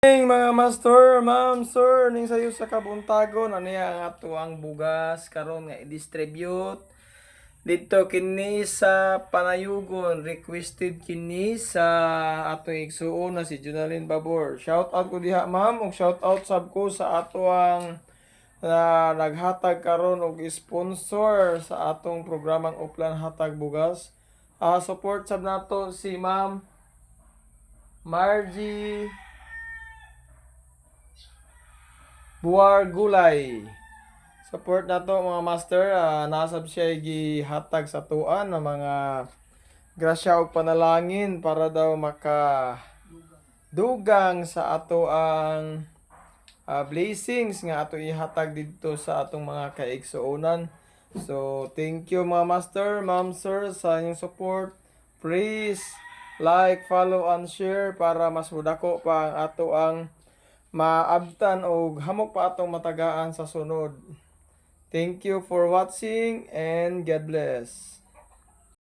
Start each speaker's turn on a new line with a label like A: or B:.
A: Mga master, ma'am, sir, ning sayo sa kabuntagon ano ang ato ang bugas karon nga i-distribute dito kini sa Panayugon. Requested kini sa ato igsuon na si Jonalyn Babor. Shout out ko diha ma'am ug shout out sab ko sa ato ang naghatag karon og sponsor sa atong programang Uplan Hatag Bugas. Support sab nato si Ma'am Margie Buwar Gulay. Support na to mga master. Nasab siya gihatag sa tuan ng mga grasya ug panalangin para daw maka dugang sa ato ang blessings nga ato ihatag dito sa atong mga kaigsuonan. So, thank you mga master, ma'am, sir sa inyong support. Please like, follow, and share para mas mudako pa ang ato ang maabtan o hamok pa atong matagaan sa sunod. Thank you for watching and God bless.